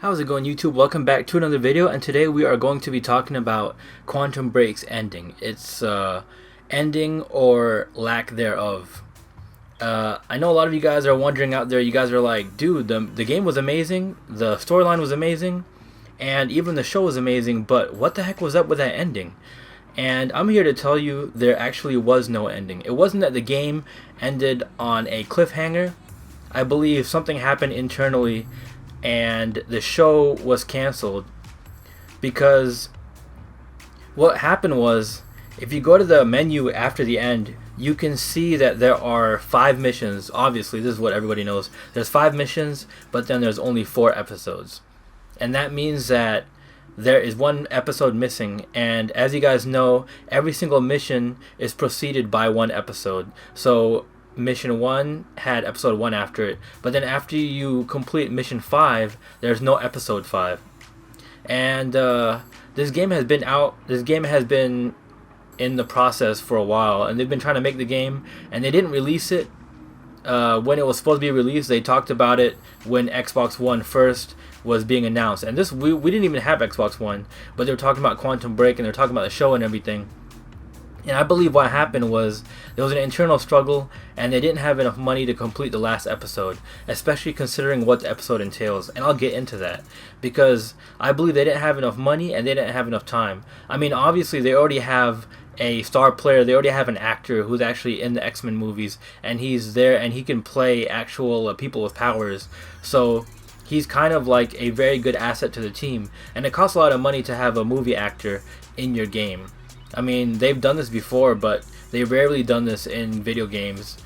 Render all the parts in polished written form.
How's it going, YouTube? Welcome back to another video, and today we are going to be talking about Quantum Break's ending. Its ending or lack thereof. I know a lot of you guys are wondering out there. You guys are like, dude, the game was amazing, the storyline was amazing, and even the show was amazing, but what the heck was up with that ending? And I'm here to tell you there actually was no ending. It wasn't that the game ended on a cliffhanger. I believe something happened internally and the show was canceled because what happened was, if you go to the menu after the end, you can see that there are 5 missions. Obviously, this is what everybody knows. There's 5 missions, but then there's only 4 episodes. And that means that there is 1 episode missing, and as you guys know, every single mission is preceded by 1 episode. So mission 1 had episode 1 after it, but then after you complete mission 5, there's no episode 5. And this game has been in the process for a while, and they've been trying to make the game, and they didn't release it when it was supposed to be released. They talked about it when Xbox One first was being announced, and this we didn't even have Xbox One, but they were talking about Quantum Break, and they were talking about the show and everything. And I believe what happened was there was an internal struggle, and they didn't have enough money to complete the last episode, especially considering what the episode entails. And I'll get into that, because I believe they didn't have enough money and they didn't have enough time. I mean, obviously they already have a star player, they already have an actor who's actually in the X-Men movies, and he's there and he can play actual people with powers. So he's kind of like a very good asset to the team, and it costs a lot of money to have a movie actor in your game. I mean, they've done this before, but they've rarely done this in video games.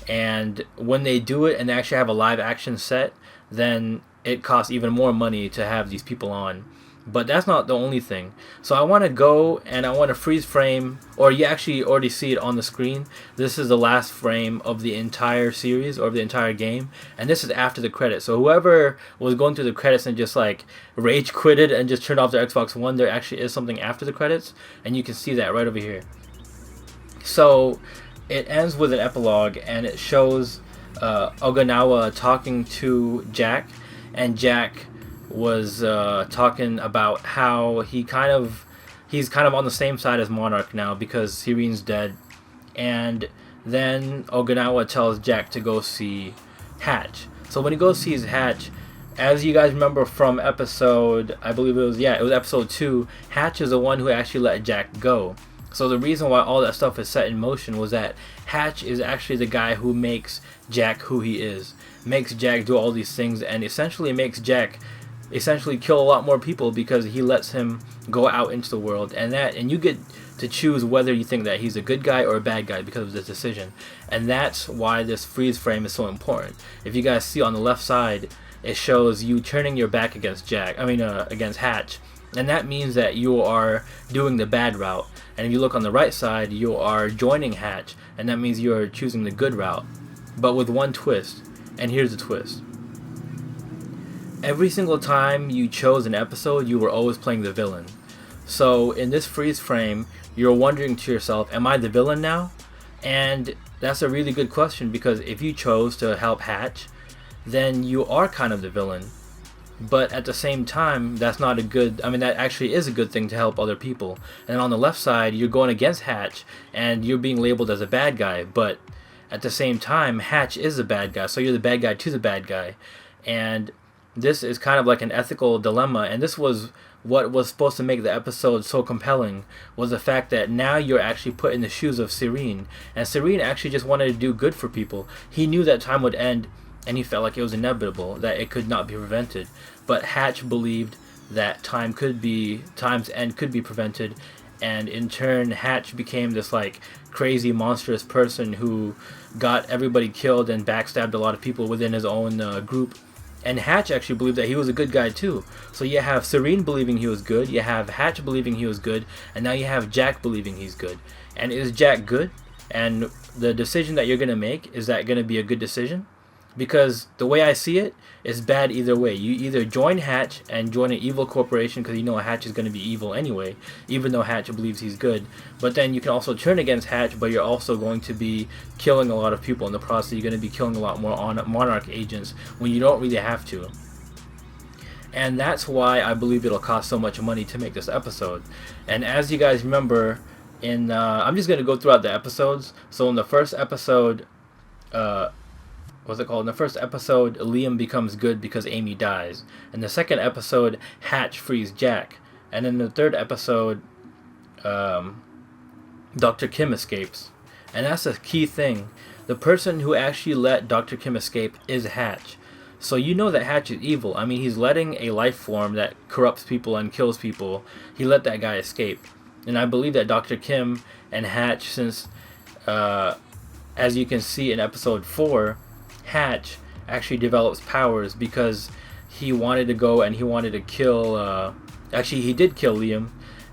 And when they do it and they actually have a live action set, then it costs even more money to have these people on. But that's not the only thing. So I want to go and I want to freeze frame, or you actually already see it on the screen. This is the last frame of the entire series or of the entire game, and this is after the credits. So whoever was going through the credits and just like rage quitted and just turned off their Xbox One, there actually is something after the credits, and you can see that right over here. So it ends with an epilogue, and it shows Okinawa talking to Jack, and Jack was talking about how he's kind of on the same side as Monarch now because Serene's dead. And then Okinawa tells Jack to go see Hatch. So when he goes sees Hatch, as you guys remember from episode, I believe it was episode 2, Hatch is the one who actually let Jack go. So the reason why all that stuff is set in motion was that Hatch is actually the guy who makes Jack who he is, makes Jack do all these things, and essentially makes Jack kill a lot more people because he lets him go out into the world, and you get to choose whether you think that he's a good guy or a bad guy because of this decision. And that's why this freeze frame is so important. If you guys see on the left side, it shows you turning your back against against Hatch, and that means that you are doing the bad route. And if you look on the right side, you are joining Hatch, and that means you are choosing the good route, but with one twist. And here's the twist: every single time you chose an episode, you were always playing the villain. So in this freeze frame, you're wondering to yourself, am I the villain now? And that's a really good question, because if you chose to help Hatch, then you are kind of the villain. But at the same time, that's not a good, that actually is a good thing to help other people. And on the left side, you're going against Hatch, and you're being labeled as a bad guy. But at the same time, Hatch is a bad guy, so you're the bad guy to the bad guy. And this is kind of like an ethical dilemma, and this was what was supposed to make the episode so compelling, was the fact that now you're actually put in the shoes of Serene, and Serene actually just wanted to do good for people. He knew that time would end, and he felt like it was inevitable, that it could not be prevented. But Hatch believed that time's end could be prevented, and in turn Hatch became this like crazy monstrous person who got everybody killed and backstabbed a lot of people within his own group. And Hatch actually believed that he was a good guy too. So you have Serene believing he was good, you have Hatch believing he was good, and now you have Jack believing he's good. And is Jack good? And the decision that you're going to make, is that going to be a good decision? Because the way I see it, it's bad either way. You either join Hatch and join an evil corporation because you know Hatch is going to be evil anyway, even though Hatch believes he's good. But then you can also turn against Hatch, but you're also going to be killing a lot of people in the process. You're going to be killing a lot more Monarch agents when you don't really have to. and that's why I believe it'll cost so much money to make this episode. And as you guys remember, I'm just gonna go throughout the episodes. So in the first episode, what's it called? In the first episode, Liam becomes good because Amy dies. In the second episode, Hatch frees Jack. And in the third episode, Dr. Kim escapes. And that's a key thing. The person who actually let Dr. Kim escape is Hatch. So you know that Hatch is evil. I mean, he's letting a life form that corrupts people and kills people. He let that guy escape. And I believe that Dr. Kim and Hatch, since, as you can see in episode 4, Hatch actually develops powers because he wanted to go and he wanted to kill, actually he did kill Liam,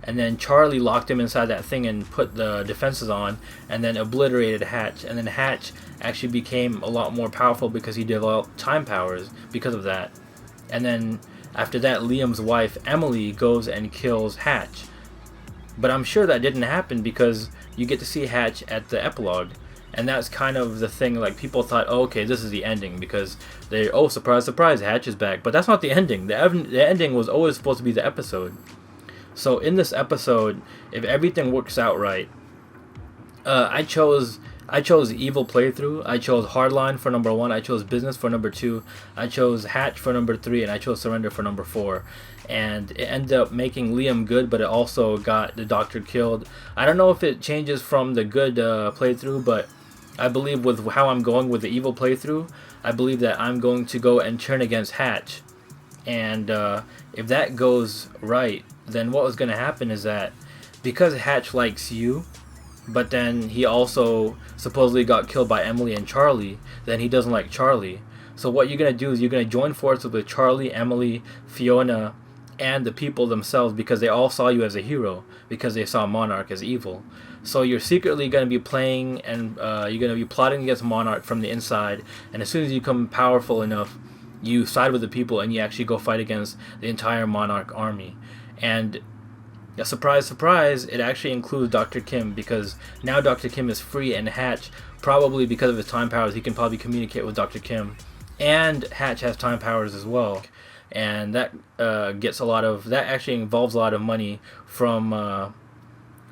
and then Charlie locked him inside that thing and put the defenses on and then obliterated Hatch, and then Hatch actually became a lot more powerful because he developed time powers because of that. And then after that, Liam's wife Emily goes and kills Hatch. But I'm sure that didn't happen because you get to see Hatch at the epilogue. And that's kind of the thing, like people thought, oh, okay, this is the ending because oh, surprise, surprise, Hatch is back. But that's not the ending. The ending was always supposed to be the episode. So in this episode, if everything works out right, I chose Evil Playthrough, I chose Hardline for number 1, I chose Business for number 2, I chose Hatch for number 3, and I chose Surrender for number 4. And it ended up making Liam good, but it also got the Doctor killed. I don't know if it changes from the good playthrough, but I believe with how I'm going with the Evil Playthrough, I believe that I'm going to go and turn against Hatch. And if that goes right, then what was going to happen is that because Hatch likes you, but then he also supposedly got killed by Emily and Charlie, then he doesn't like Charlie. So what you're going to do is you're going to join forces with Charlie, Emily, Fiona, and the people themselves because they all saw you as a hero because they saw Monarch as evil. So you're secretly going to be playing and you're going to be plotting against Monarch from the inside, and as soon as you become powerful enough, you side with the people and you actually go fight against the entire Monarch army. And surprise, surprise, it actually includes Dr. Kim because now Dr. Kim is free, and Hatch, probably because of his time powers, he can probably communicate with Dr. Kim. And Hatch has time powers as well. And that that actually involves a lot of money from,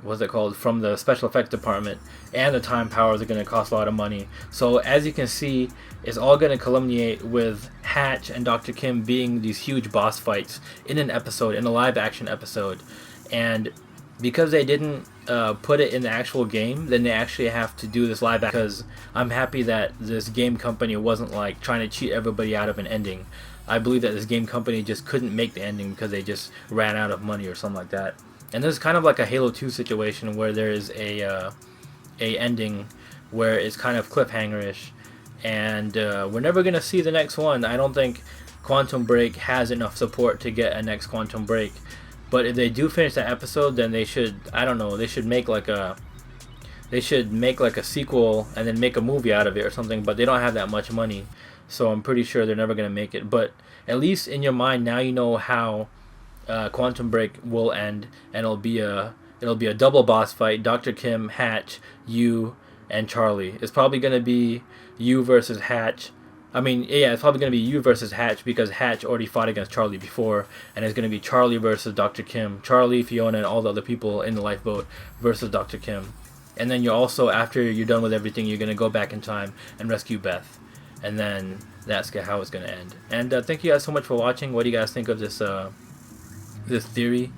what's it called, from the special effects department. And the time powers are going to cost a lot of money. So as you can see, it's all going to culminate with Hatch and Dr. Kim being these huge boss fights in an episode, in a live action episode. And because they didn't put it in the actual game, then they actually have to do this live action. Because I'm happy that this game company wasn't like trying to cheat everybody out of an ending. I believe that this game company just couldn't make the ending because they just ran out of money or something like that. And this is kind of like a Halo 2 situation where there is a ending where it's kind of cliffhanger-ish, and we're never gonna see the next one. I don't think Quantum Break has enough support to get a next Quantum Break. But if they do finish that episode, then they should, I don't know, they should make like a sequel and then make a movie out of it or something. But they don't have that much money, so I'm pretty sure they're never gonna make it. But at least in your mind now, you know how Quantum Break will end, and it'll be a double boss fight: Dr. Kim, Hatch, you, and Charlie. It's probably gonna be you versus Hatch. I mean, yeah, it's probably going to be you versus Hatch because Hatch already fought against Charlie before, and it's going to be Charlie versus Dr. Kim. Charlie, Fiona, and all the other people in the lifeboat versus Dr. Kim. And then you're also, after you're done with everything, you're going to go back in time and rescue Beth. And then that's how it's going to end. And thank you guys so much for watching. What do you guys think of this this theory?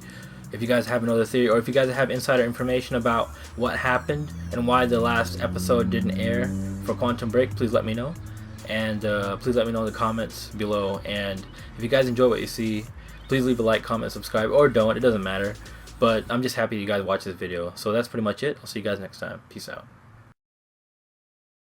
If you guys have another theory, or if you guys have insider information about what happened and why the last episode didn't air for Quantum Break, please let me know. And please let me know in the comments below. And if you guys enjoy what you see, please leave a like, comment, subscribe, or don't. It doesn't matter. But I'm just happy you guys watched this video. So that's pretty much it. I'll see you guys next time. Peace out.